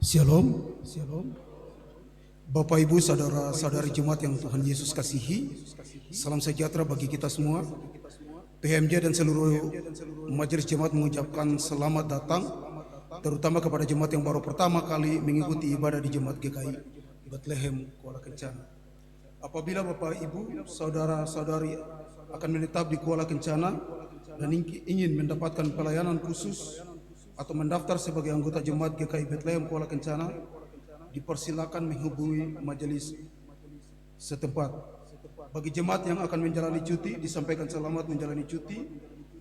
Shalom, Shalom. Bapak Ibu, saudara-saudari jemaat yang Tuhan Yesus kasihi, salam sejahtera bagi kita semua. PHMJ dan seluruh majelis jemaat mengucapkan selamat datang, terutama kepada jemaat yang baru pertama kali mengikuti ibadah di Jemaat GKI Bethlehem Kuala Kencana. Apabila Bapak Ibu, saudara-saudari akan menetap di Kuala Kencana dan ingin mendapatkan pelayanan khusus atau mendaftar sebagai anggota Jemaat GKI Bethlehem Kuala Kencana, dipersilakan menghubungi majelis setempat. Bagi jemaat yang akan menjalani cuti, disampaikan selamat menjalani cuti,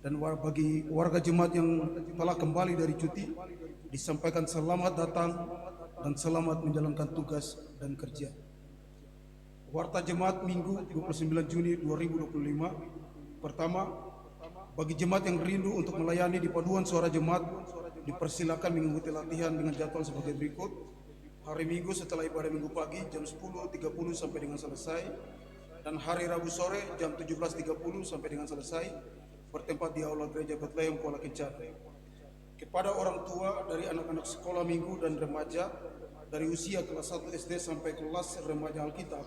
dan bagi warga jemaat yang telah kembali dari cuti, disampaikan selamat datang dan selamat menjalankan tugas dan kerja. Warta Jemaat Minggu 29 Juni 2025. Pertama, bagi jemaat yang rindu untuk melayani di paduan suara jemaat, dipersilakan mengikuti latihan dengan jadwal sebagai berikut. Hari Minggu setelah ibadah Minggu pagi jam 10.30 sampai dengan selesai, dan hari Rabu sore jam 17.30 sampai dengan selesai, bertempat di Aula Gereja Bethlehem Kuala Kencana. Kepada orang tua dari anak-anak sekolah minggu dan remaja dari usia kelas 1 SD sampai kelas remaja Alkitab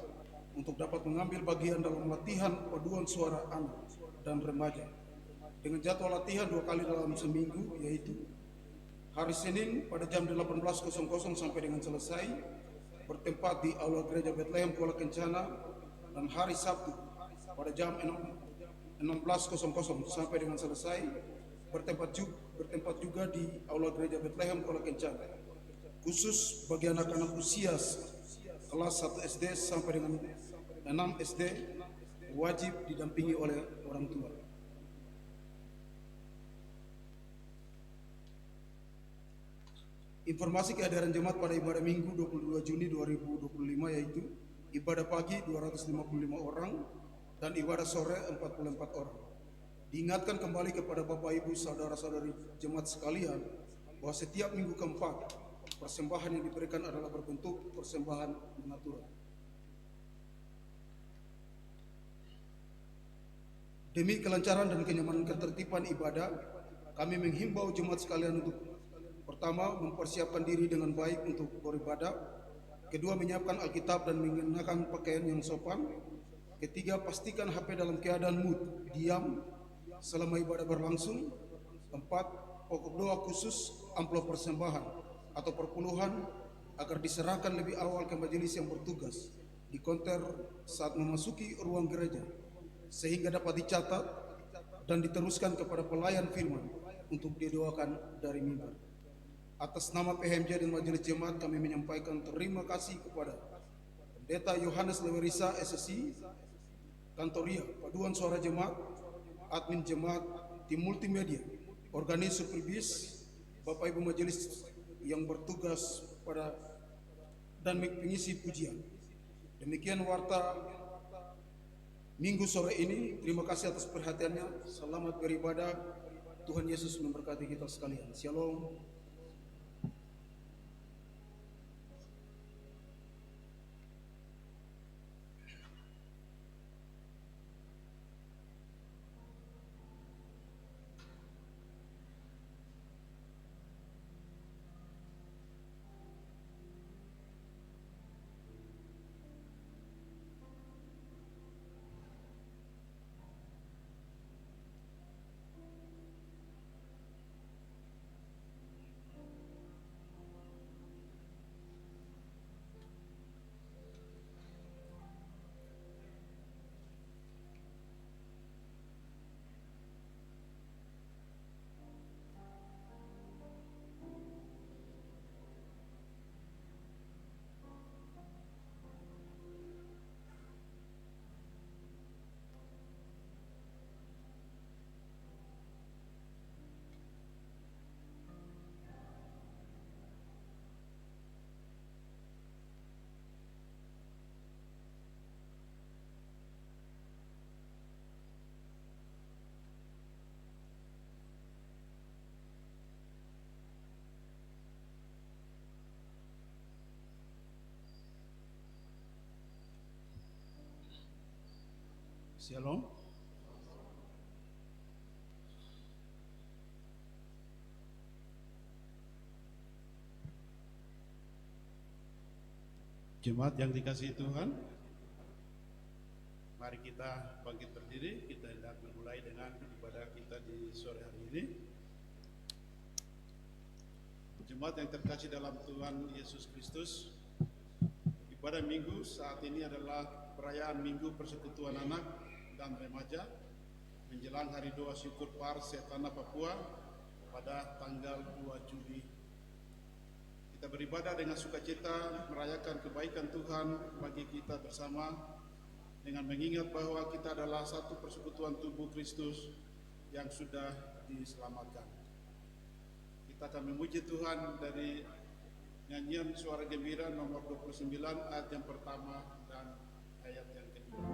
untuk dapat mengambil bagian dalam latihan paduan suara anak dan remaja dengan jadwal latihan 2 kali dalam seminggu, yaitu hari Senin pada jam 18.00 sampai dengan selesai, bertempat di Aula Gereja Bethlehem Kuala Kencana, dan hari Sabtu pada jam 16.00 sampai dengan selesai, bertempat juga di Aula Gereja Bethlehem Kuala Kencana. Khusus bagi anak-anak usia kelas 1 SD sampai dengan 6 SD wajib didampingi oleh orang tua. Informasi kehadiran jemaat pada ibadah Minggu 22 Juni 2025 yaitu ibadah pagi 255 orang dan ibadah sore 44 orang. Diingatkan kembali kepada Bapak Ibu saudara-saudari jemaat sekalian bahwa setiap minggu keempat persembahan yang diberikan adalah berbentuk persembahan natural. Demi kelancaran dan kenyamanan ketertiban ibadah, kami menghimbau jemaat sekalian untuk pertama, mempersiapkan diri dengan baik untuk beribadah. Kedua, menyiapkan Alkitab dan mengenakan pakaian yang sopan. Ketiga, pastikan HP dalam keadaan mood diam selama ibadah berlangsung. Empat, pokok doa khusus amplop persembahan atau perpuluhan agar diserahkan lebih awal ke majelis yang bertugas di konter saat memasuki ruang gereja, sehingga dapat dicatat dan diteruskan kepada pelayan firman untuk didoakan dari mimbar. Atas nama PHMJ dan Majelis Jemaat, kami menyampaikan terima kasih kepada Pendeta Yohanes Lewerisa SSI, Kantoria, Paduan Suara Jemaat, Admin Jemaat, Tim Multimedia, Organis Superbis, Bapak Ibu Majelis yang bertugas pada dan pengisi pujian. Demikian warta Minggu sore ini. Terima kasih atas perhatiannya. Selamat beribadah. Tuhan Yesus memberkati kita sekalian. Shalom. Shalom. Jemaat yang dikasihi Tuhan, mari kita bangkit berdiri. Kita hendak memulai dengan ibadah kita di sore hari ini. Jemaat yang terkasih dalam Tuhan Yesus Kristus, ibadah minggu saat ini adalah perayaan Minggu Persekutuan Anak dan Remaja menjelang Hari Doa Syukur Pars Tanah Papua pada tanggal 2 Juli. Kita beribadah dengan sukacita merayakan kebaikan Tuhan bagi kita bersama dengan mengingat bahwa kita adalah satu persekutuan tubuh Kristus yang sudah diselamatkan. Kita akan memuji Tuhan dari nyanyian suara gembira nomor 29 ayat yang pertama dan ayat yang kedua.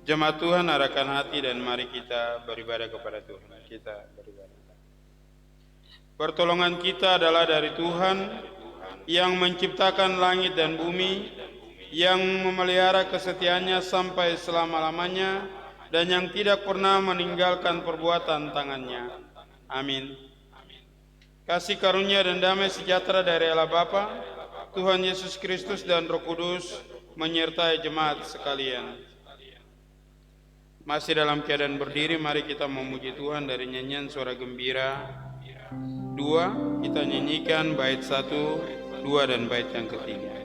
Jemaat Tuhan, arahkan hati dan mari kita beribadah kepada Tuhan. Kita beribadah. Pertolongan kita adalah dari Tuhan yang menciptakan langit dan bumi, yang memelihara kesetiaannya sampai selama-lamanya, dan yang tidak pernah meninggalkan perbuatan tangannya. Amin. Kasih karunia dan damai sejahtera dari Allah Bapa, Tuhan Yesus Kristus dan Roh Kudus menyertai jemaat sekalian. Masih dalam keadaan berdiri, mari kita memuji Tuhan dari nyanyian suara gembira 2. Kita nyanyikan bait 1, 2 dan bait yang ketiga.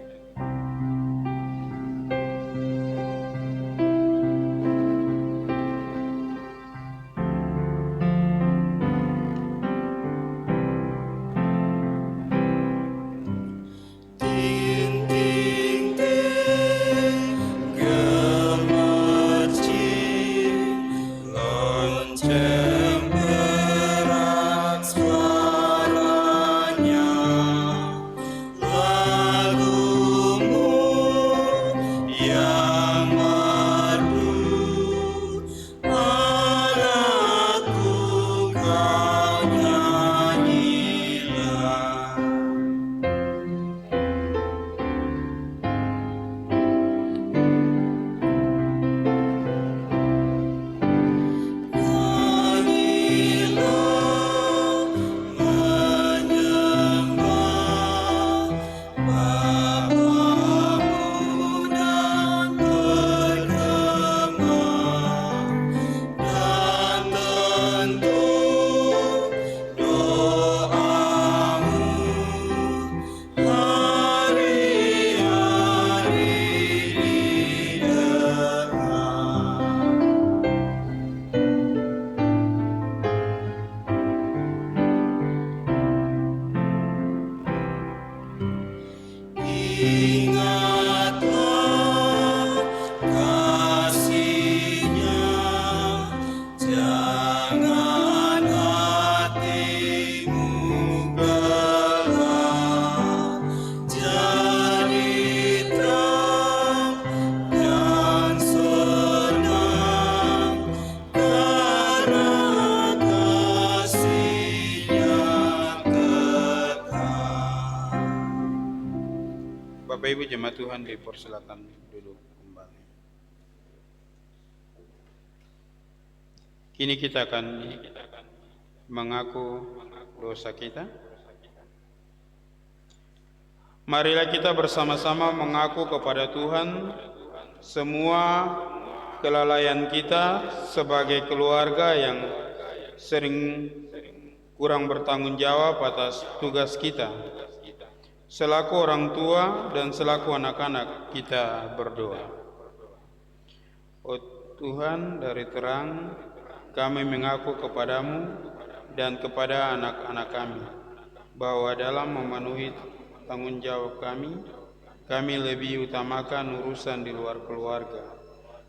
Lagu Tuhan dipersilakan duduk kembali. Kini kita akan mengaku dosa kita. Marilah kita bersama-sama mengaku kepada Tuhan semua kelalaian kita sebagai keluarga yang sering kurang bertanggung jawab atas tugas kita. Selaku orang tua dan selaku anak-anak, kita berdoa. Oh Tuhan, dari terang kami mengaku kepadamu dan kepada anak-anak kami bahwa dalam memenuhi tanggung jawab kami lebih utamakan urusan di luar keluarga.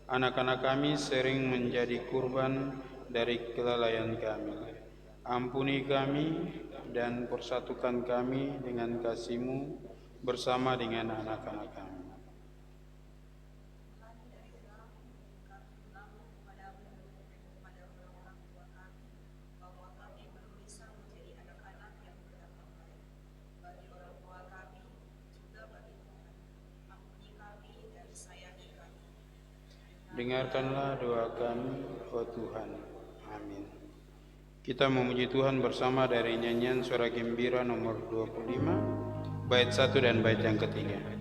Anak-anak kami sering menjadi kurban dari kelalaian kami. Ampuni kami dan persatukan kami dengan kasih-Mu bersama dengan anak-anak kami. Dengarkanlah doa kami, oh Tuhan. Amin. Kita memuji Tuhan bersama dari nyanyian Suara Gembira nomor 25, bait 1 dan bait yang ketiga.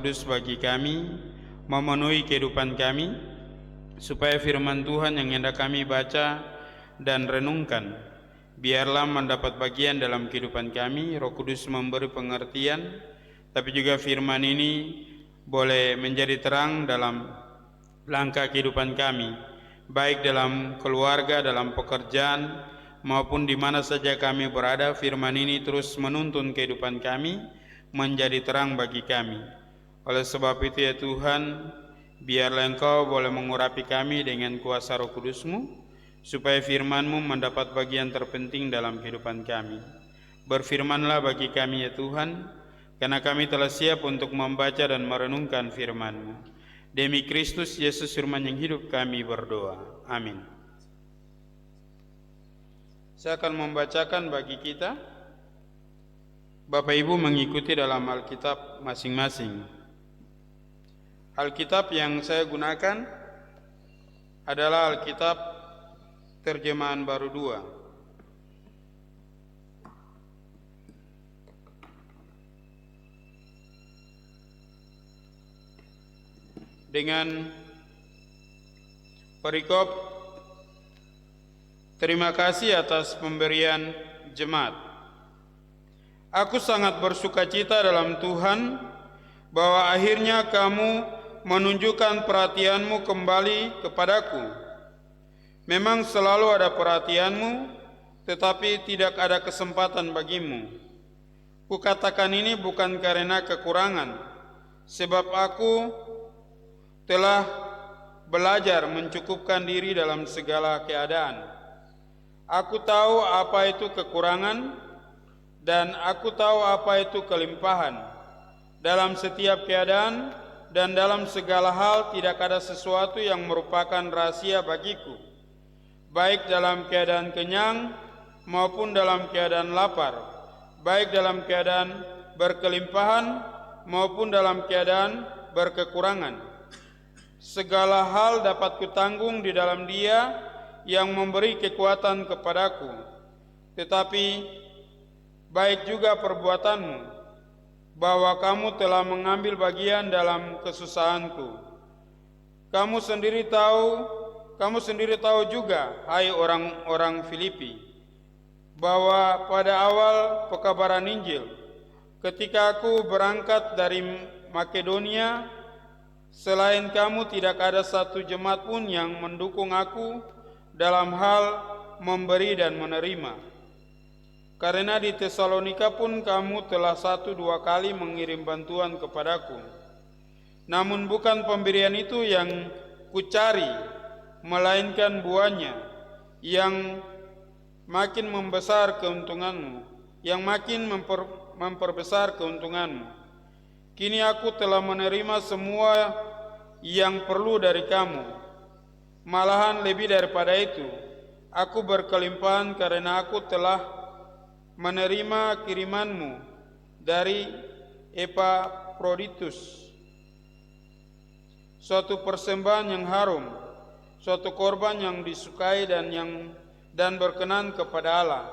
Kudus bagi kami, memenuhi kehidupan kami, supaya firman Tuhan yang hendak kami baca dan renungkan, biarlah mendapat bagian dalam kehidupan kami. Roh Kudus memberi pengertian, tapi juga firman ini boleh menjadi terang dalam langkah kehidupan kami, baik dalam keluarga, dalam pekerjaan, maupun di mana saja kami berada. Firman ini terus menuntun kehidupan kami, menjadi terang bagi kami. Oleh sebab itu ya Tuhan, biarlah Engkau boleh mengurapi kami dengan kuasa Roh Kudus-Mu, supaya firman-Mu mendapat bagian terpenting dalam kehidupan kami. Berfirmanlah bagi kami ya Tuhan, karena kami telah siap untuk membaca dan merenungkan firman-Mu. Demi Kristus Yesus firman yang hidup kami berdoa. Amin. Saya akan membacakan bagi kita. Bapak Ibu mengikuti dalam Alkitab masing-masing. Alkitab yang saya gunakan adalah Alkitab Terjemahan Baru 2. Dengan perikop, terima kasih atas pemberian jemaat. Aku sangat bersukacita dalam Tuhan bahwa akhirnya kamu menunjukkan perhatianmu kembali kepadaku. Memang selalu ada perhatianmu, tetapi tidak ada kesempatan bagimu. Kukatakan ini bukan karena kekurangan, sebab aku telah belajar mencukupkan diri dalam segala keadaan. Aku tahu apa itu kekurangan, dan aku tahu apa itu kelimpahan. Dalam setiap keadaan dan dalam segala hal tidak ada sesuatu yang merupakan rahasia bagiku, baik dalam keadaan kenyang maupun dalam keadaan lapar, baik dalam keadaan berkelimpahan maupun dalam keadaan berkekurangan. Segala hal dapat kutanggung di dalam Dia yang memberi kekuatan kepadaku. Tetapi baik juga perbuatanmu, bahwa kamu telah mengambil bagian dalam kesusahanku. Kamu sendiri tahu juga, hai orang-orang Filipi, bahwa pada awal pekabaran Injil, ketika aku berangkat dari Makedonia, selain kamu tidak ada satu jemaat pun yang mendukung aku dalam hal memberi dan menerima. Karena di Tesalonika pun kamu telah 1-2 kali mengirim bantuan kepadaku. Namun bukan pemberian itu yang kucari, melainkan buahnya yang makin membesar keuntunganmu, yang makin memperbesar keuntunganmu. Kini aku telah menerima semua yang perlu dari kamu. Malahan lebih daripada itu, aku berkelimpahan karena aku telah menerima kirimanmu dari Epaphroditus, suatu persembahan yang harum, suatu korban yang disukai dan berkenan kepada Allah.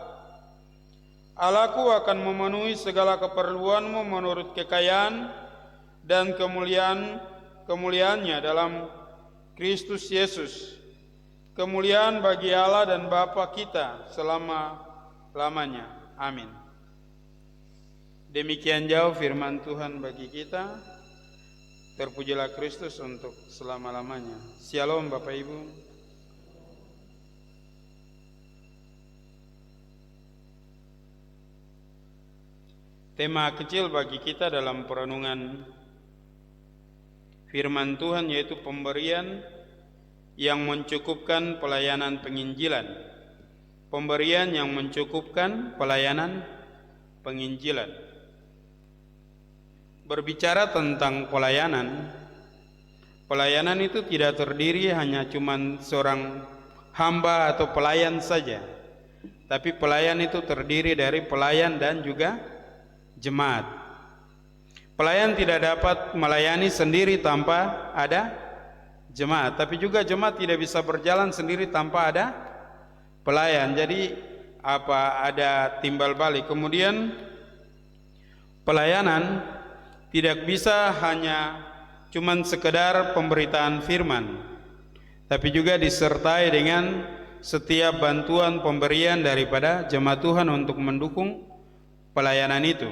Allahku akan memenuhi segala keperluanmu menurut kekayaan dan kemuliaannya dalam Kristus Yesus. Kemuliaan bagi Allah dan Bapa kita selama-lamanya. Amin. Demikian jauh firman Tuhan bagi kita. Terpujilah Kristus untuk selama-lamanya. Shalom Bapak Ibu. Tema kecil bagi kita dalam perenungan firman Tuhan yaitu pemberian yang mencukupkan pelayanan penginjilan. Pemberian yang mencukupkan pelayanan penginjilan. Berbicara tentang pelayanan itu tidak terdiri hanya cuma seorang hamba atau pelayan saja, tapi pelayan itu terdiri dari pelayan dan juga jemaat. Pelayan tidak dapat melayani sendiri tanpa ada jemaat, tapi juga jemaat tidak bisa berjalan sendiri tanpa ada pelayan. Jadi ada timbal balik. Kemudian pelayanan tidak bisa hanya cuman sekedar pemberitaan firman, tapi juga disertai dengan setiap bantuan pemberian daripada jemaat Tuhan untuk mendukung pelayanan itu.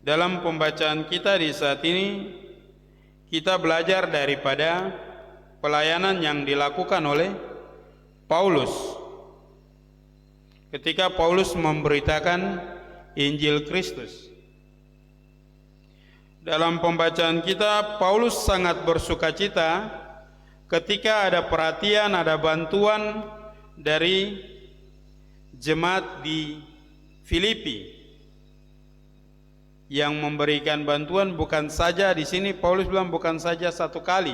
Dalam pembacaan kita di saat ini, kita belajar daripada pelayanan yang dilakukan oleh Paulus ketika Paulus memberitakan Injil Kristus. Dalam pembacaan kita, Paulus sangat bersukacita ketika ada perhatian, ada bantuan dari jemaat di Filipi yang memberikan bantuan. Bukan saja di sini Paulus bilang bukan saja satu kali,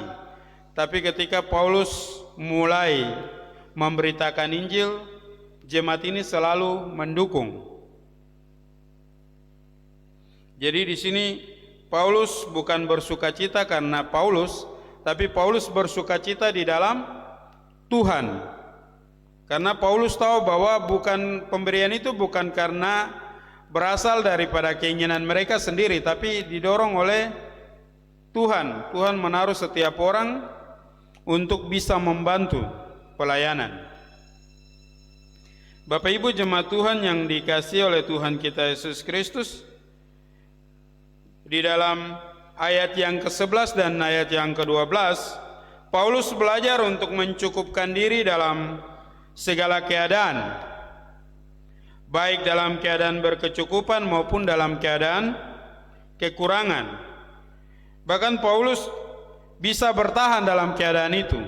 tapi ketika Paulus mulai memberitakan Injil, jemaat ini selalu mendukung. Jadi di sini Paulus bukan bersukacita karena Paulus, tapi Paulus bersukacita di dalam Tuhan. Karena Paulus tahu bahwa bukan pemberian itu bukan karena berasal daripada keinginan mereka sendiri, tapi didorong oleh Tuhan. Tuhan menaruh setiap orang untuk bisa membantu pelayanan. Bapak Ibu jemaat Tuhan yang dikasihi oleh Tuhan kita Yesus Kristus, di dalam ayat yang ke-11 dan ayat yang ke-12, Paulus belajar untuk mencukupkan diri dalam segala keadaan, baik dalam keadaan berkecukupan maupun dalam keadaan kekurangan. Bahkan Paulus bisa bertahan dalam keadaan itu.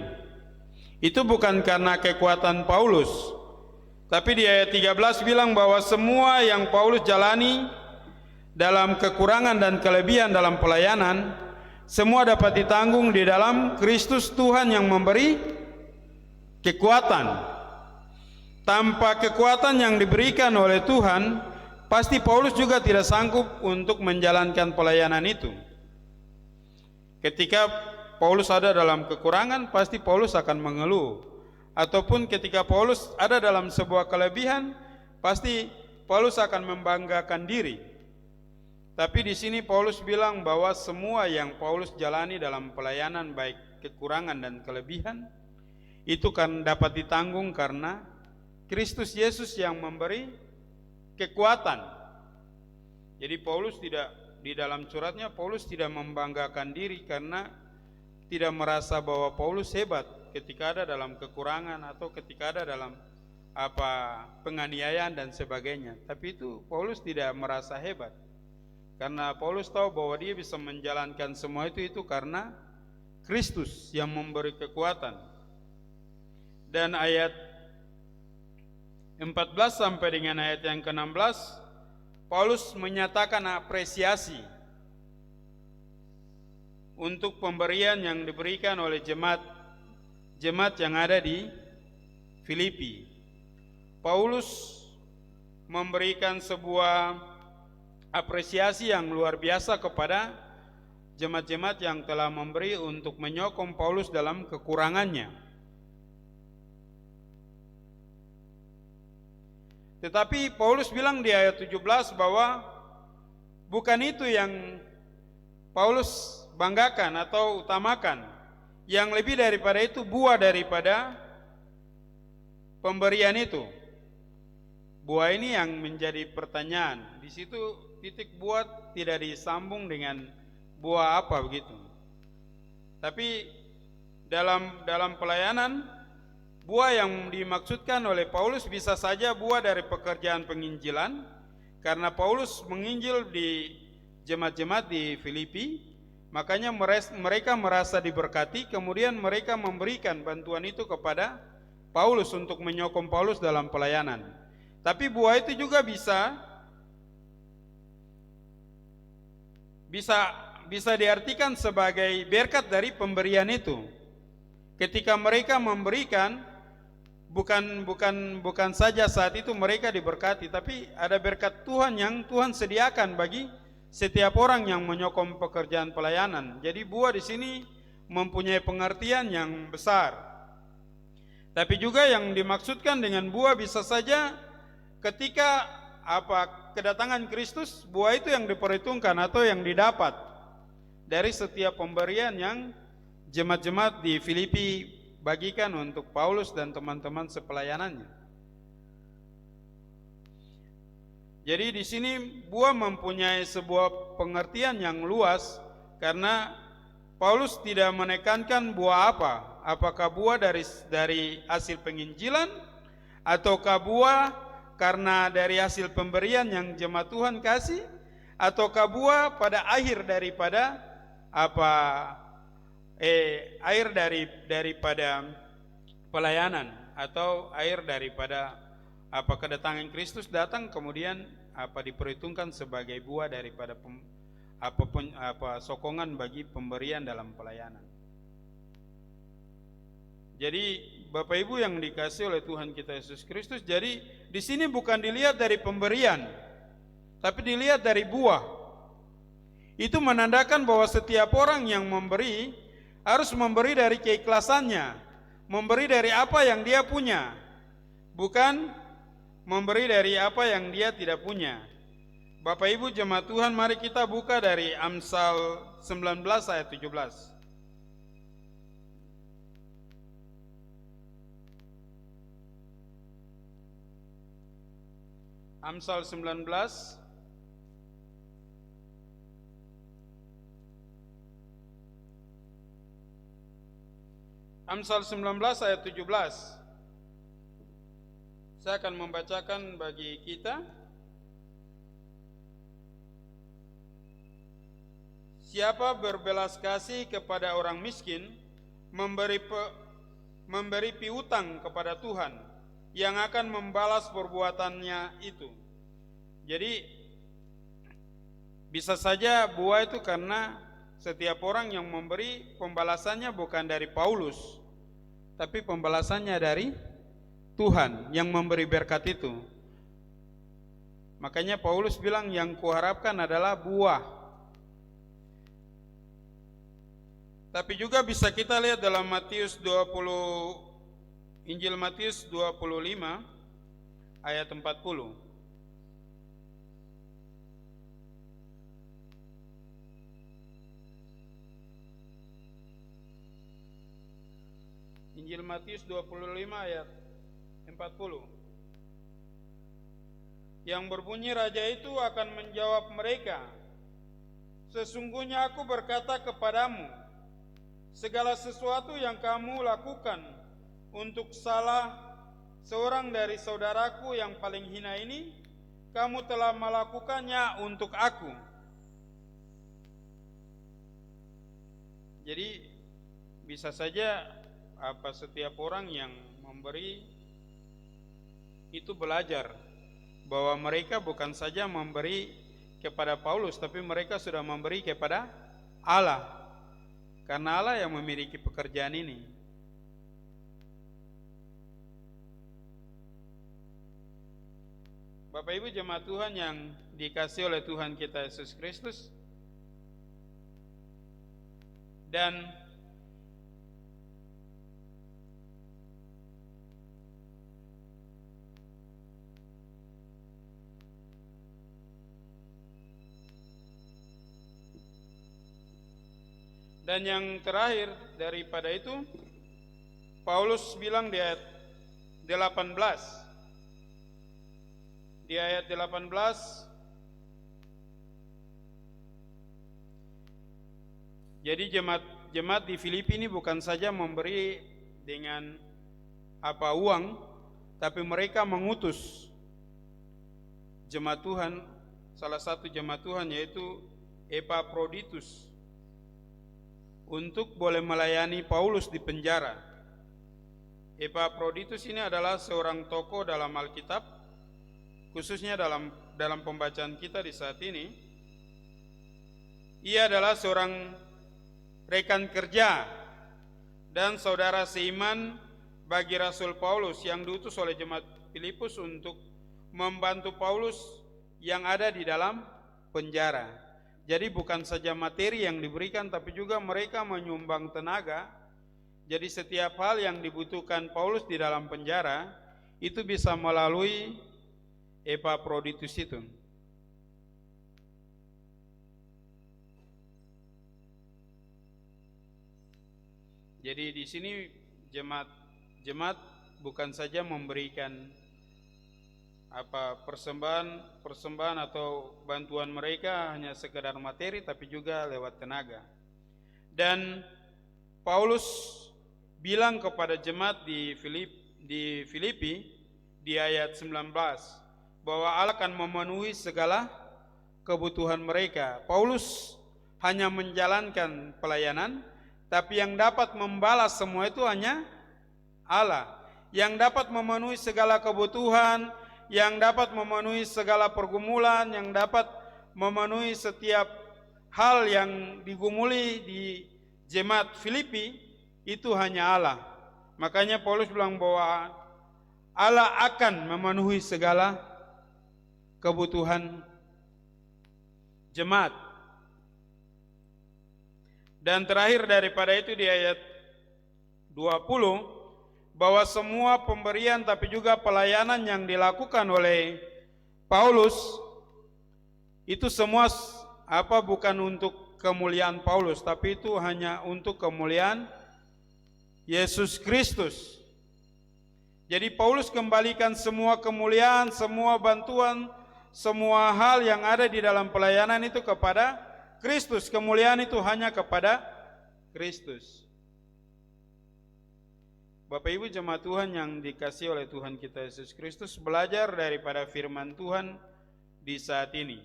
Itu bukan karena kekuatan Paulus, tapi di ayat 13 bilang bahwa semua yang Paulus jalani dalam kekurangan dan kelebihan dalam pelayanan, semua dapat ditanggung di dalam Kristus Tuhan yang memberi kekuatan. Tanpa kekuatan yang diberikan oleh Tuhan, pasti Paulus juga tidak sanggup untuk menjalankan pelayanan itu. Ketika Paulus ada dalam kekurangan, pasti Paulus akan mengeluh. Ataupun ketika Paulus ada dalam sebuah kelebihan, pasti Paulus akan membanggakan diri. Tapi di sini Paulus bilang bahwa semua yang Paulus jalani dalam pelayanan, baik kekurangan dan kelebihan, itu kan dapat ditanggung karena Kristus Yesus yang memberi kekuatan. Jadi Paulus tidak, di dalam suratnya Paulus tidak membanggakan diri karena tidak merasa bahwa Paulus hebat ketika ada dalam kekurangan atau ketika ada dalam penganiayaan dan sebagainya. Tapi itu Paulus tidak merasa hebat. Karena Paulus tahu bahwa dia bisa menjalankan semua itu karena Kristus yang memberi kekuatan. Dan ayat 14 sampai dengan ayat yang ke-16, Paulus menyatakan apresiasi untuk pemberian yang diberikan oleh jemaat yang ada di Filipi. Paulus memberikan sebuah apresiasi yang luar biasa kepada jemaat-jemaat yang telah memberi untuk menyokong Paulus dalam kekurangannya. Tetapi Paulus bilang di ayat 17 bahwa bukan itu yang Paulus banggakan atau utamakan. Yang lebih daripada itu, buah daripada pemberian itu. Buah ini yang menjadi pertanyaan. Di situ titik buah tidak disambung dengan buah apa begitu. Tapi dalam pelayanan, buah yang dimaksudkan oleh Paulus bisa saja buah dari pekerjaan penginjilan, karena Paulus menginjil di jemaat-jemaat di Filipi, makanya mereka merasa diberkati, kemudian mereka memberikan bantuan itu kepada Paulus untuk menyokong Paulus dalam pelayanan. Tapi buah itu juga bisa diartikan sebagai berkat dari pemberian itu. Ketika mereka memberikan, bukan saja saat itu mereka diberkati, tapi ada berkat Tuhan yang Tuhan sediakan bagi setiap orang yang menyokong pekerjaan pelayanan. Jadi buah di sini mempunyai pengertian yang besar. Tapi juga yang dimaksudkan dengan buah bisa saja ketika kedatangan Kristus, buah itu yang diperhitungkan atau yang didapat dari setiap pemberian yang jemaat-jemaat di Filipi bagikan untuk Paulus dan teman-teman sepelayanannya. Jadi di sini buah mempunyai sebuah pengertian yang luas, karena Paulus tidak menekankan buah apa, apakah buah dari hasil penginjilan, ataukah buah karena dari hasil pemberian yang jemaat Tuhan kasih, ataukah buah pada akhir daripada daripada pelayanan, atau akhir daripada kedatangan Kristus datang kemudian diperhitungkan sebagai buah daripada sokongan bagi pemberian dalam pelayanan. Jadi Bapak Ibu yang dikasih oleh Tuhan kita Yesus Kristus, jadi di sini bukan dilihat dari pemberian, tapi dilihat dari buah. Itu menandakan bahwa setiap orang yang memberi harus memberi dari keikhlasannya, memberi dari apa yang dia punya, bukan memberi dari apa yang dia tidak punya. Bapak Ibu jemaat Tuhan, mari kita buka dari Amsal 19 ayat 17. Amsal 19 ayat 17. Saya akan membacakan bagi kita. Siapa berbelas kasih kepada orang miskin, memberi piutang kepada Tuhan, yang akan membalas perbuatannya itu. Jadi bisa saja buah itu karena setiap orang yang memberi, pembalasannya bukan dari Paulus, tapi pembalasannya dari Tuhan yang memberi berkat itu. Makanya Paulus bilang yang kuharapkan adalah buah. Tapi juga bisa kita lihat dalam Injil Matius 25 ayat 40. Injil Matius 25 ayat 40. Yang berbunyi, raja itu akan menjawab mereka, sesungguhnya aku berkata kepadamu, segala sesuatu yang kamu lakukan untuk salah seorang dari saudaraku yang paling hina ini, kamu telah melakukannya untuk aku. Jadi bisa saja setiap orang yang memberi itu belajar bahwa mereka bukan saja memberi kepada Paulus, tapi mereka sudah memberi kepada Allah, karena Allah yang memiliki pekerjaan ini. Bapak Ibu jemaat Tuhan yang dikasihi oleh Tuhan kita Yesus Kristus, dan yang terakhir daripada itu, Paulus bilang di ayat 18. Di ayat 18, jadi jemaat di Filipi ini bukan saja memberi dengan uang, tapi mereka mengutus jemaat Tuhan, salah satu jemaat Tuhan yaitu Epaphroditus, untuk boleh melayani Paulus di penjara. Epaphroditus ini adalah seorang tokoh dalam Alkitab, khususnya dalam pembacaan kita di saat ini. Ia adalah seorang rekan kerja dan saudara seiman bagi Rasul Paulus yang diutus oleh jemaat Filipus untuk membantu Paulus yang ada di dalam penjara. Jadi bukan saja materi yang diberikan, tapi juga mereka menyumbang tenaga. Jadi setiap hal yang dibutuhkan Paulus di dalam penjara itu bisa melalui Epaphroditus itu. Jadi di sini jemaat bukan saja memberikan persembahan atau bantuan mereka hanya sekedar materi, tapi juga lewat tenaga. Dan Paulus bilang kepada jemaat di Filipi di ayat 19 bahwa Allah akan memenuhi segala kebutuhan mereka. Paulus hanya menjalankan pelayanan, tapi yang dapat membalas semua itu hanya Allah. Yang dapat memenuhi segala kebutuhan, yang dapat memenuhi segala pergumulan, yang dapat memenuhi setiap hal yang digumuli di jemaat Filipi, itu hanya Allah. Makanya Paulus bilang bahwa Allah akan memenuhi segala kebutuhan jemaat. Dan terakhir daripada itu di ayat 20, bahwa semua pemberian tapi juga pelayanan yang dilakukan oleh Paulus itu semua bukan untuk kemuliaan Paulus, tapi itu hanya untuk kemuliaan Yesus Kristus. Jadi Paulus kembalikan semua kemuliaan, semua bantuan, semua hal yang ada di dalam pelayanan itu kepada Kristus. Kemuliaan itu hanya kepada Kristus. Bapak Ibu jemaat Tuhan yang dikasihi oleh Tuhan kita Yesus Kristus, belajar daripada firman Tuhan di saat ini.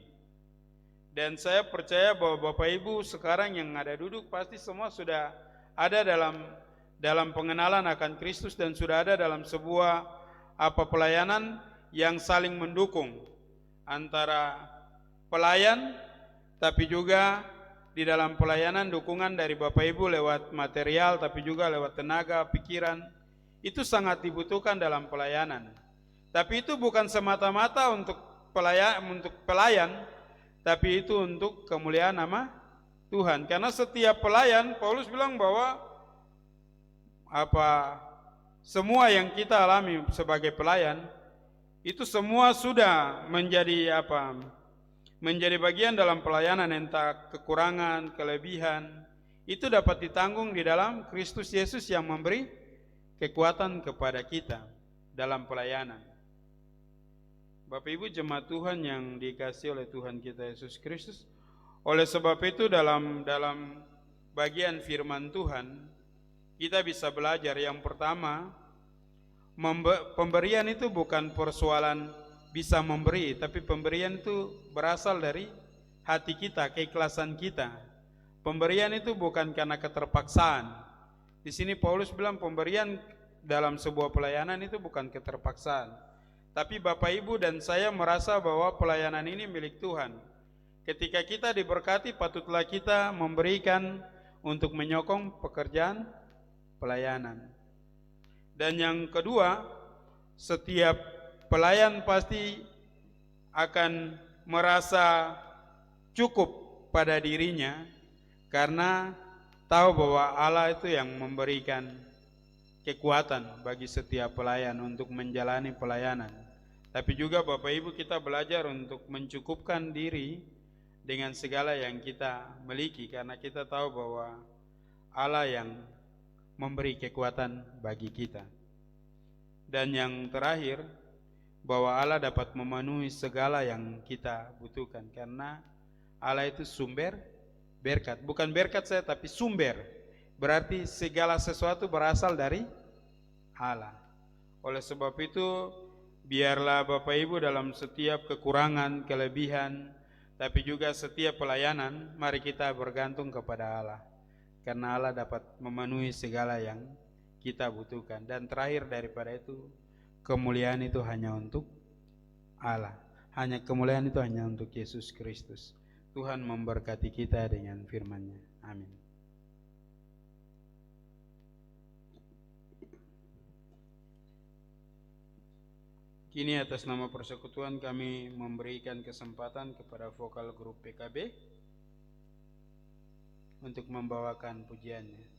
Dan saya percaya bahwa Bapak Ibu sekarang yang ada duduk pasti semua sudah ada dalam pengenalan akan Kristus dan sudah ada dalam sebuah pelayanan yang saling mendukung antara pelayan, tapi juga di dalam pelayanan dukungan dari Bapak Ibu lewat material, tapi juga lewat tenaga, pikiran. Itu sangat dibutuhkan dalam pelayanan. Tapi itu bukan semata-mata untuk pelayan, tapi itu untuk kemuliaan nama Tuhan. Karena setiap pelayan, Paulus bilang bahwa semua yang kita alami sebagai pelayan itu semua sudah menjadi bagian dalam pelayanan, entah kekurangan, kelebihan, itu dapat ditanggung di dalam Kristus Yesus yang memberi kekuatan kepada kita dalam pelayanan. Bapak Ibu jemaat Tuhan yang dikasihi oleh Tuhan kita Yesus Kristus, oleh sebab itu dalam bagian firman Tuhan kita bisa belajar yang pertama, pemberian itu bukan persoalan bisa memberi, tapi pemberian itu berasal dari hati kita, keikhlasan kita. Pemberian itu bukan karena keterpaksaan. Di sini Paulus bilang pemberian dalam sebuah pelayanan itu bukan keterpaksaan. Tapi Bapak Ibu dan saya merasa bahwa pelayanan ini milik Tuhan. Ketika kita diberkati, patutlah kita memberikan untuk menyokong pekerjaan pelayanan. Dan yang kedua, setiap pelayan pasti akan merasa cukup pada dirinya karena tahu bahwa Allah itu yang memberikan kekuatan bagi setiap pelayan untuk menjalani pelayanan. Tapi juga Bapak Ibu kita belajar untuk mencukupkan diri dengan segala yang kita miliki karena kita tahu bahwa Allah yang memberi kekuatan bagi kita. Dan yang terakhir, bahwa Allah dapat memenuhi segala yang kita butuhkan karena Allah itu sumber berkat. Bukan berkat saya tapi sumber. Berarti segala sesuatu berasal dari Allah. Oleh sebab itu biarlah Bapak Ibu dalam setiap kekurangan, kelebihan, tapi juga setiap pelayanan, mari kita bergantung kepada Allah. Karena Allah dapat memenuhi segala yang kita butuhkan. Dan terakhir daripada itu, kemuliaan itu hanya untuk Allah. Kemuliaan itu hanya untuk Yesus Kristus. Tuhan memberkati kita dengan firman-Nya. Amin. Kini atas nama persekutuan kami memberikan kesempatan kepada vokal grup PKB untuk membawakan pujiannya.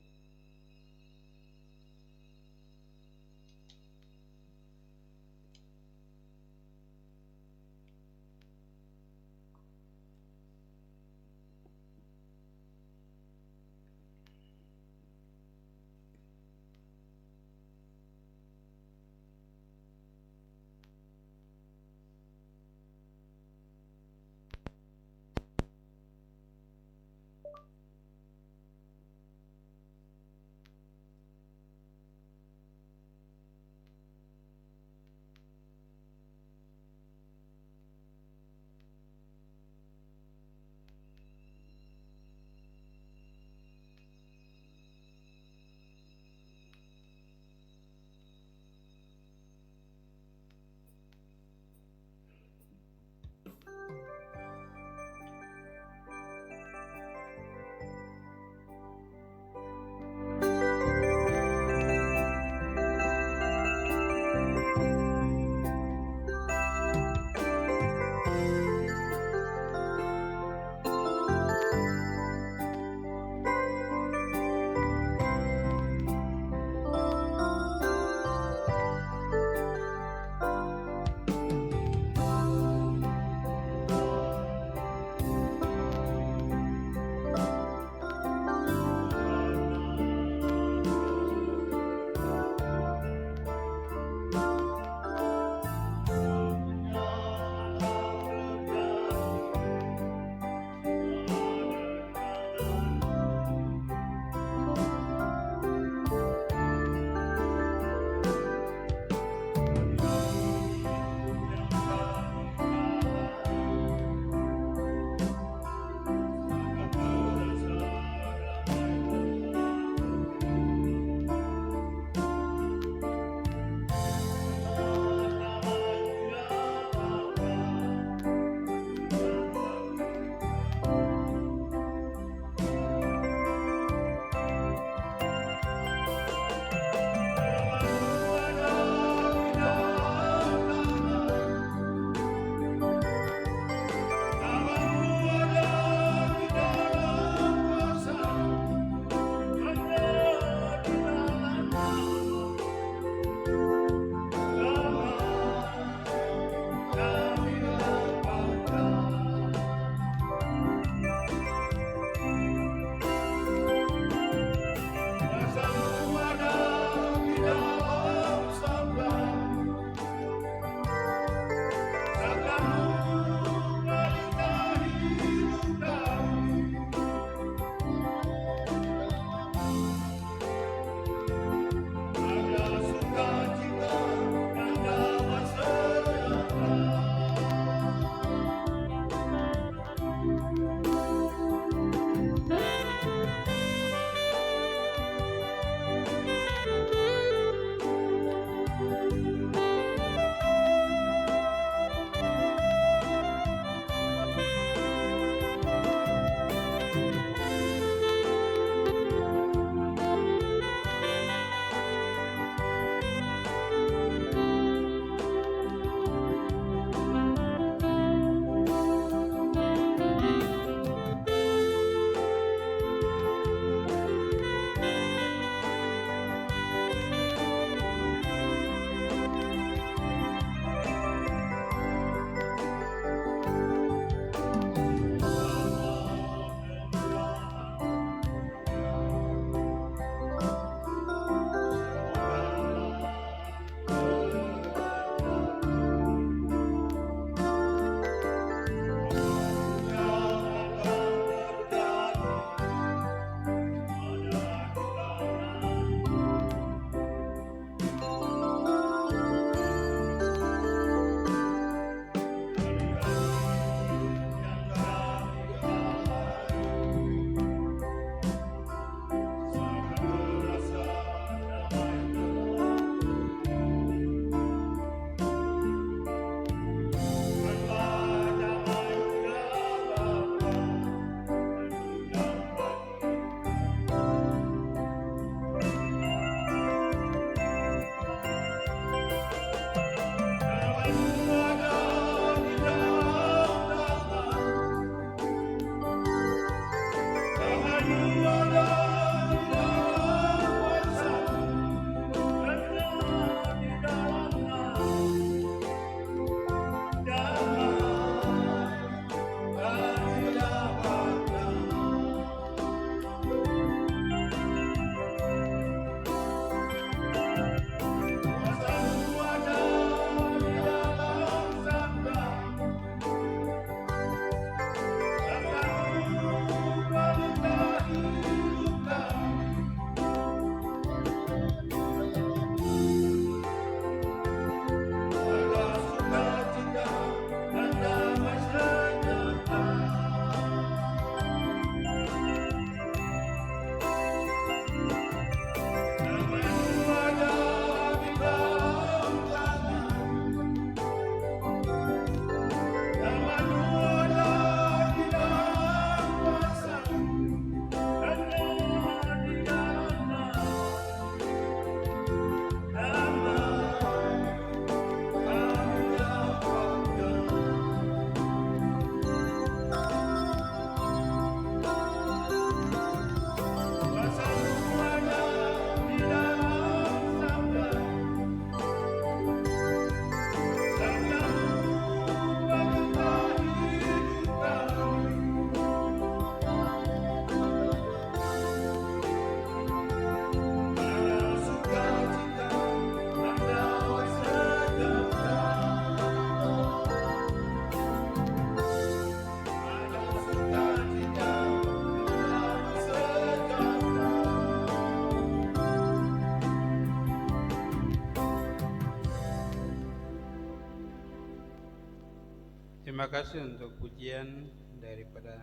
Terima kasih untuk pujian daripada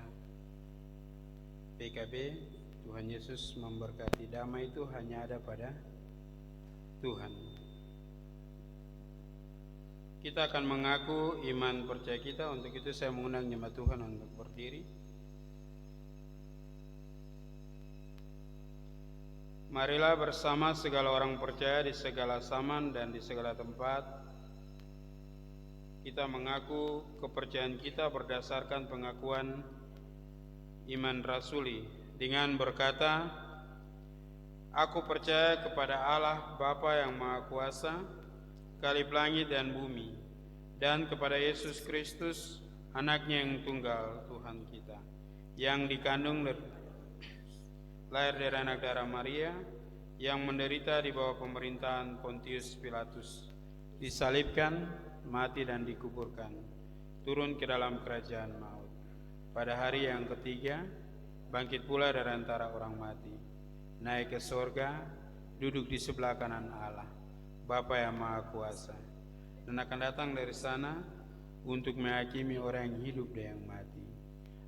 PKB. Tuhan Yesus memberkati. Damai itu hanya ada pada Tuhan. Kita akan mengaku iman percaya kita. Untuk itu saya mengundang jemaat Tuhan untuk berdiri. Marilah bersama segala orang percaya di segala zaman dan di segala tempat kita mengaku kepercayaan kita berdasarkan pengakuan iman rasuli dengan berkata, aku percaya kepada Allah Bapa yang Maha Kuasa, Kalib langit dan bumi, dan kepada Yesus Kristus, Anaknya yang tunggal, Tuhan kita, yang dikandung lahir dari anak darah Maria, yang menderita di bawah pemerintahan Pontius Pilatus, disalibkan, mati dan dikuburkan, turun ke dalam kerajaan maut. Pada hari yang ketiga, bangkit pula dari antara orang mati, naik ke sorga, duduk di sebelah kanan Allah, Bapa yang Maha Kuasa, dan akan datang dari sana untuk menghakimi orang yang hidup dan yang mati.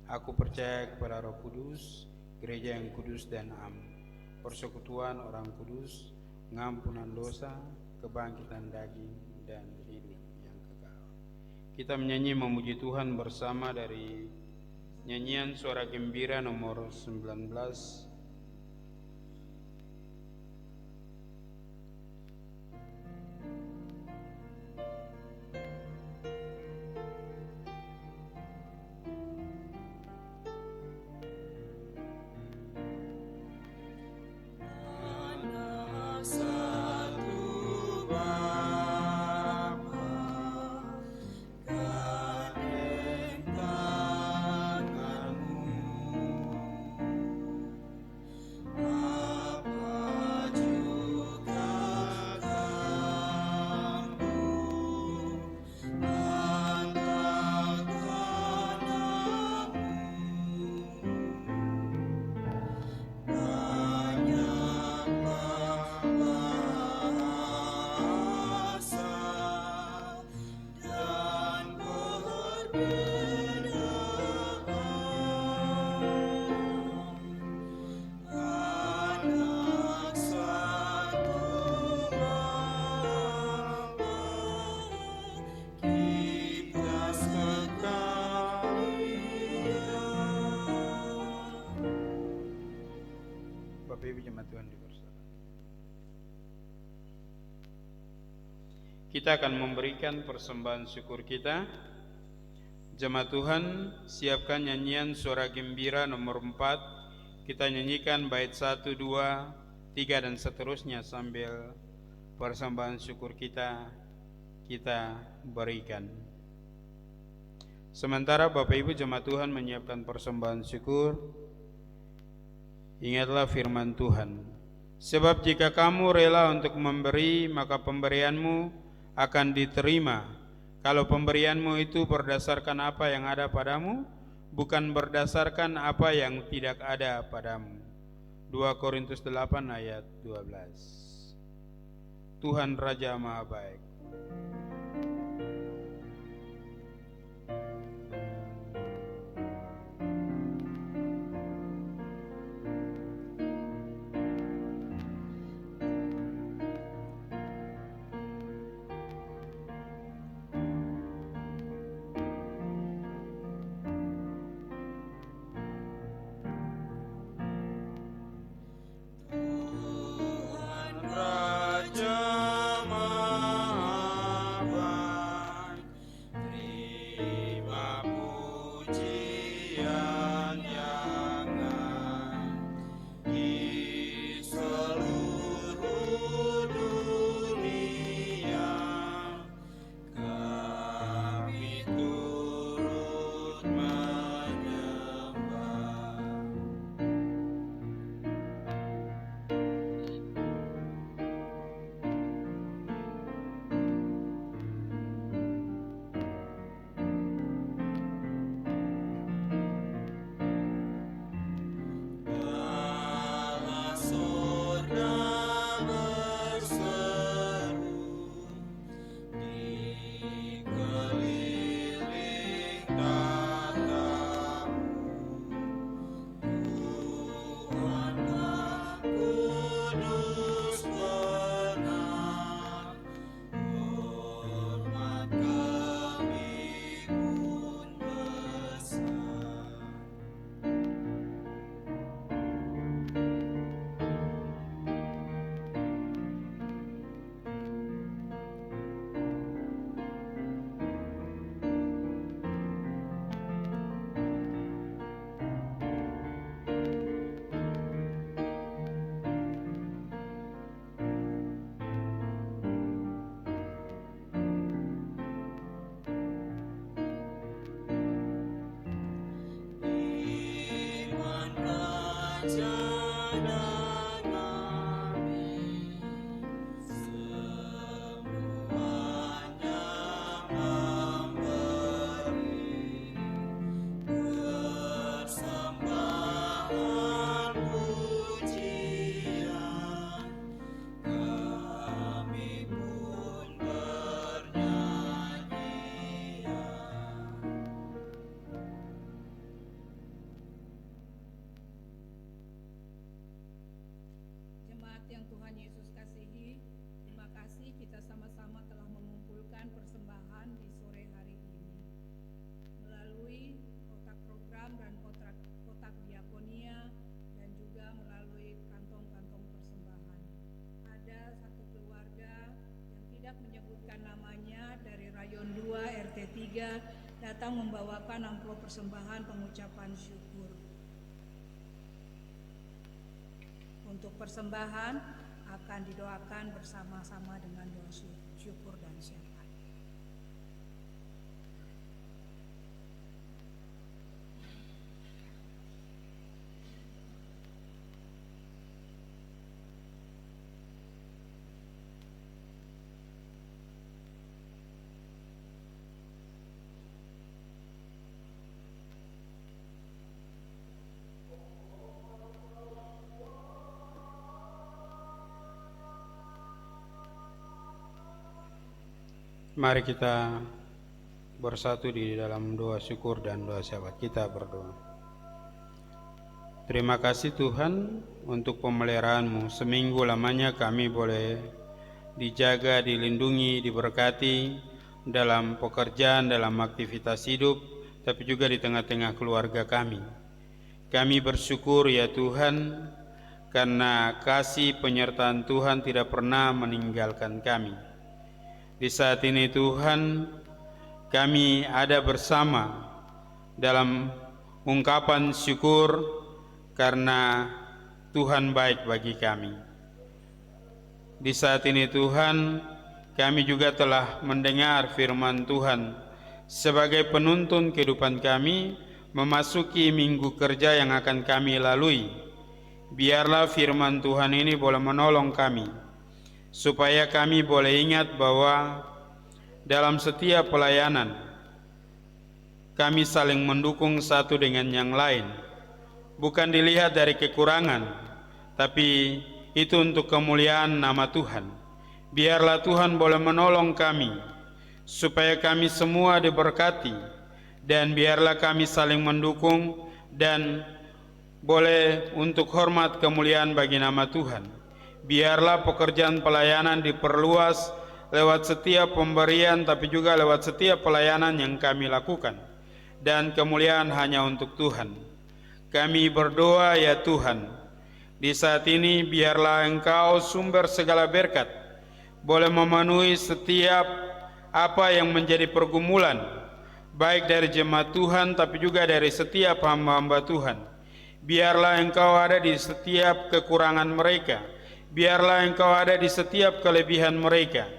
Aku percaya kepada Roh Kudus, gereja yang kudus dan am, persekutuan orang kudus, pengampunan dosa, kebangkitan daging, dan hidup yang kekal. Kita menyanyi memuji Tuhan bersama dari nyanyian Suara Gembira nomor 19. Bapak Ibu jemaat Tuhan diberkati. Kita akan memberikan persembahan syukur kita. Jemaat Tuhan, siapkan nyanyian Suara Gembira nomor 4 Kita nyanyikan bait 1, 2, 3 dan seterusnya sambil persembahan syukur kita berikan. Sementara Bapak Ibu jemaat Tuhan menyiapkan persembahan syukur, ingatlah firman Tuhan. Sebab jika kamu rela untuk memberi, maka pemberianmu akan diterima. Kalau pemberianmu itu berdasarkan apa yang ada padamu, bukan berdasarkan apa yang tidak ada padamu. 2 Korintus 8 ayat 12. Tuhan Raja Maha Baik. Yang Tuhan Yesus kasihi, terima kasih kita sama-sama telah mengumpulkan persembahan di sore hari ini. Melalui kotak program dan kotak diakonia dan juga melalui kantong-kantong persembahan. Ada satu keluarga yang tidak menyebutkan namanya dari Rayon 2 RT 3 datang membawakan amplop persembahan pengucapan syukur. Untuk persembahan akan didoakan bersama-sama dengan doa syukur dan syafaat. Mari kita bersatu di dalam doa syukur dan doa syafaat. Kita berdoa. Terima kasih Tuhan untuk pemeliharaan-Mu. Seminggu lamanya kami boleh dijaga, dilindungi, diberkati dalam pekerjaan, dalam aktivitas hidup, tapi juga di tengah-tengah keluarga kami. Kami bersyukur ya Tuhan, karena kasih penyertaan Tuhan tidak pernah meninggalkan kami. Di saat ini Tuhan, kami ada bersama dalam ungkapan syukur karena Tuhan baik bagi kami. Di saat ini Tuhan, kami juga telah mendengar firman Tuhan sebagai penuntun kehidupan kami memasuki minggu kerja yang akan kami lalui. Biarlah firman Tuhan ini boleh menolong kami, supaya kami boleh ingat bahwa dalam setiap pelayanan kami saling mendukung satu dengan yang lain, bukan dilihat dari kekurangan, tapi itu untuk kemuliaan nama Tuhan. Biarlah Tuhan boleh menolong kami, supaya kami semua diberkati, dan biarlah kami saling mendukung dan boleh untuk hormat kemuliaan bagi nama Tuhan. Biarlah pekerjaan pelayanan diperluas lewat setiap pemberian, tapi juga lewat setiap pelayanan yang kami lakukan, dan kemuliaan hanya untuk Tuhan. Kami berdoa ya Tuhan, di saat ini biarlah Engkau sumber segala berkat boleh memenuhi setiap apa yang menjadi pergumulan, baik dari jemaat Tuhan tapi juga dari setiap hamba-hamba Tuhan. Biarlah Engkau ada di setiap kekurangan mereka, biarlah Engkau ada di setiap kelebihan mereka.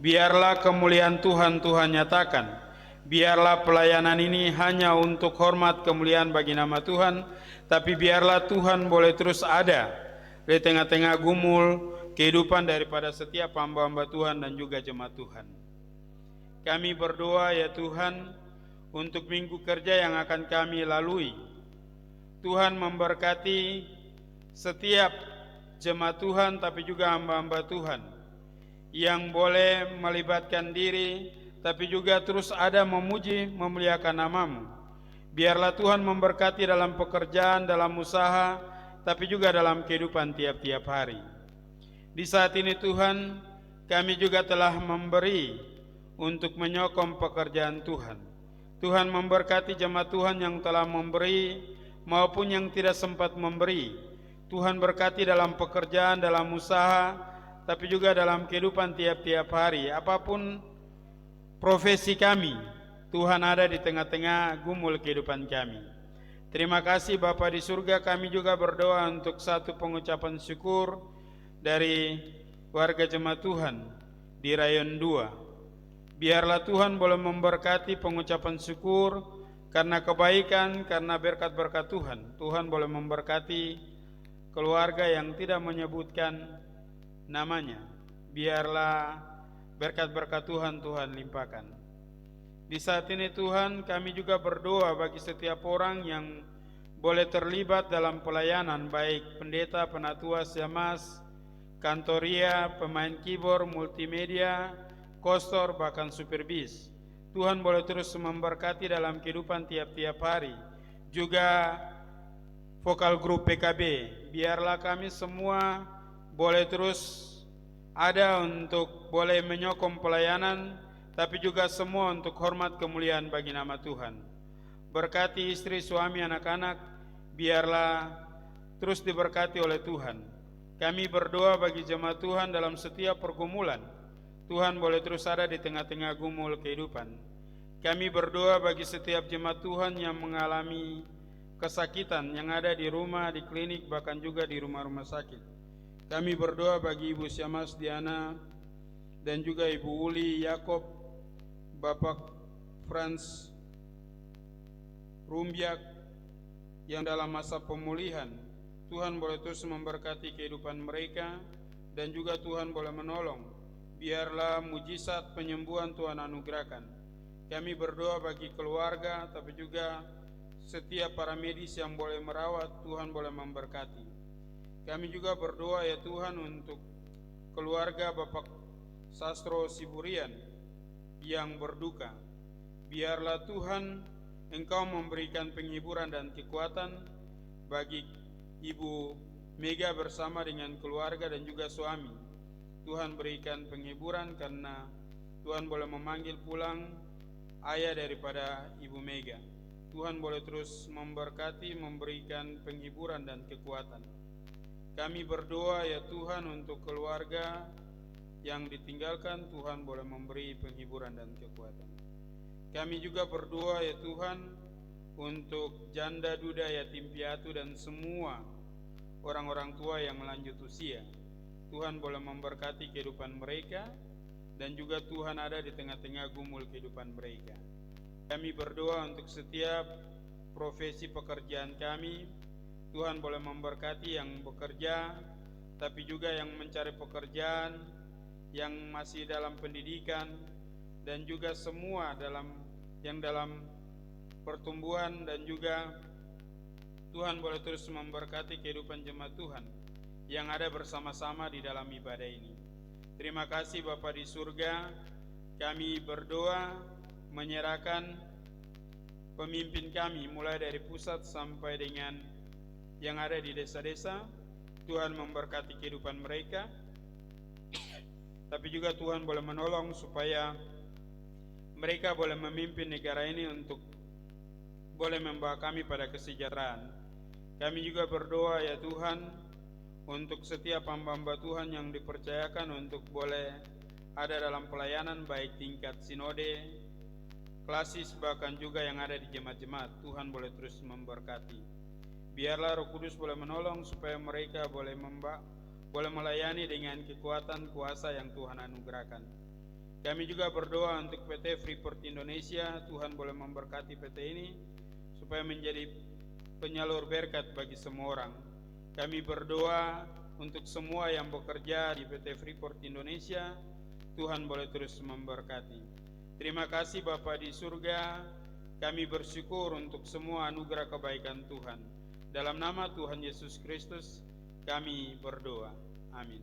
Biarlah kemuliaan Tuhan nyatakan. Biarlah pelayanan ini hanya untuk hormat kemuliaan bagi nama Tuhan, tapi biarlah Tuhan boleh terus ada di tengah-tengah gumul kehidupan daripada setiap hamba-hamba Tuhan dan juga jemaat Tuhan. Kami berdoa ya Tuhan untuk minggu kerja yang akan kami lalui. Tuhan memberkati setiap jemaat Tuhan tapi juga hamba-hamba Tuhan yang boleh melibatkan diri tapi juga terus ada memuji memuliakan nama-Mu. Biarlah Tuhan memberkati dalam pekerjaan, dalam usaha, tapi juga dalam kehidupan tiap-tiap hari. Di saat ini Tuhan, kami juga telah memberi untuk menyokong pekerjaan Tuhan. Tuhan memberkati jemaat Tuhan yang telah memberi maupun yang tidak sempat memberi. Tuhan berkati dalam pekerjaan, dalam usaha, tapi juga dalam kehidupan tiap-tiap hari. Apapun profesi kami, Tuhan ada di tengah-tengah gumul kehidupan kami. Terima kasih Bapa di surga, kami juga berdoa untuk satu pengucapan syukur dari warga jemaat Tuhan di Rayon 2. Biarlah Tuhan boleh memberkati pengucapan syukur karena kebaikan, karena berkat-berkat Tuhan. Tuhan boleh memberkati keluarga yang tidak menyebutkan namanya. Biarlah berkat-berkat Tuhan limpahkan. Di saat ini Tuhan, kami juga berdoa bagi setiap orang yang boleh terlibat dalam pelayanan, baik pendeta, penatua, syamas, kantoria, pemain keyboard, multimedia, kostor, bahkan supir bis. Tuhan boleh terus memberkati dalam kehidupan tiap-tiap hari. Juga vokal grup PKB, biarlah kami semua boleh terus ada untuk boleh menyokong pelayanan, tapi juga semua untuk hormat kemuliaan bagi nama Tuhan. Berkati istri, suami, anak-anak, biarlah terus diberkati oleh Tuhan. Kami berdoa bagi jemaat Tuhan dalam setiap pergumulan. Tuhan boleh terus ada di tengah-tengah gumul kehidupan. Kami berdoa bagi setiap jemaat Tuhan yang mengalami kesakitan, yang ada di rumah, di klinik, bahkan juga di rumah-rumah sakit. Kami berdoa bagi Ibu Syamas Diana dan juga Ibu Uli Yakob, Bapak Franz Rumbiak yang dalam masa pemulihan. Tuhan boleh terus memberkati kehidupan mereka dan juga Tuhan boleh menolong. Biarlah mujizat penyembuhan Tuhan anugerahkan. Kami berdoa bagi keluarga tapi juga setiap para medis yang boleh merawat, Tuhan boleh memberkati. Kami juga berdoa ya Tuhan untuk keluarga Bapak Sastro Siburian yang berduka. Biarlah Tuhan Engkau memberikan penghiburan dan kekuatan bagi Ibu Mega bersama dengan keluarga dan juga suami. Tuhan berikan penghiburan karena Tuhan boleh memanggil pulang ayah daripada Ibu Mega. Tuhan boleh terus memberkati, memberikan penghiburan dan kekuatan. Kami berdoa ya Tuhan untuk keluarga yang ditinggalkan, Tuhan boleh memberi penghiburan dan kekuatan. Kami juga berdoa ya Tuhan untuk janda, duda, yatim piatu, dan semua orang-orang tua yang lanjut usia. Tuhan boleh memberkati kehidupan mereka, dan juga Tuhan ada di tengah-tengah gumul kehidupan mereka. Kami berdoa untuk setiap profesi pekerjaan kami. Tuhan boleh memberkati yang bekerja, tapi juga yang mencari pekerjaan, yang masih dalam pendidikan, dan juga semua yang dalam pertumbuhan, dan juga Tuhan boleh terus memberkati kehidupan jemaat Tuhan yang ada bersama-sama di dalam ibadah ini. Terima kasih Bapa di surga, kami berdoa menyerahkan pemimpin kami mulai dari pusat sampai dengan yang ada di desa-desa. Tuhan memberkati kehidupan mereka, tapi juga Tuhan boleh menolong supaya mereka boleh memimpin negara ini untuk boleh membawa kami pada kesejahteraan. Kami juga berdoa ya Tuhan untuk setiap hamba-hamba Tuhan yang dipercayakan untuk boleh ada dalam pelayanan, baik tingkat sinode, klasis, bahkan juga yang ada di jemaat-jemaat. Tuhan boleh terus memberkati. Biarlah Roh Kudus boleh menolong supaya mereka boleh melayani dengan kekuatan kuasa yang Tuhan anugerahkan. Kami juga berdoa untuk PT Freeport Indonesia. Tuhan boleh memberkati PT ini supaya menjadi penyalur berkat bagi semua orang. Kami berdoa untuk semua yang bekerja di PT Freeport Indonesia. Tuhan boleh terus memberkati. Terima kasih Bapa di surga, kami bersyukur untuk semua anugerah kebaikan Tuhan. Dalam nama Tuhan Yesus Kristus kami berdoa. Amin.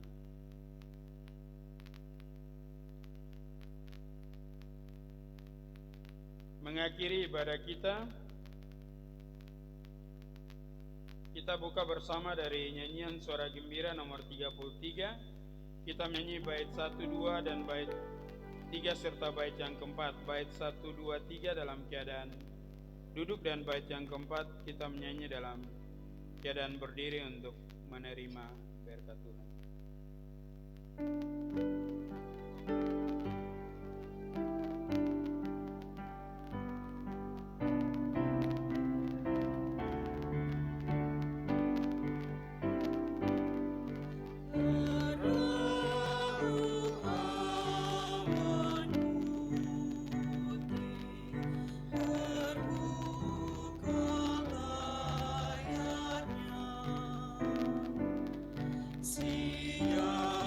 Mengakhiri ibadah kita buka bersama dari nyanyian Suara Gembira nomor 33. Kita menyanyi bait 1, 2 dan bait 3 serta bait yang keempat. Bait 1, 2, 3 dalam keadaan duduk, dan bait yang keempat kita menyanyi dalam keadaan berdiri untuk menerima berkat Tuhan. Siapa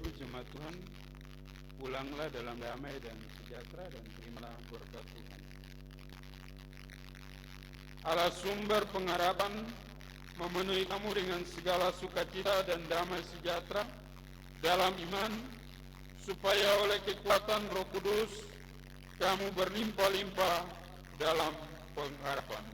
Ibu jemaat Tuhan, pulanglah dalam damai dan sejahtera dan terimalah berkat Tuhan. Allah sumber pengharapan memenuhi kamu dengan segala sukacita dan damai sejahtera dalam iman, supaya oleh kekuatan Roh Kudus kamu berlimpah-limpah dalam pengharapan.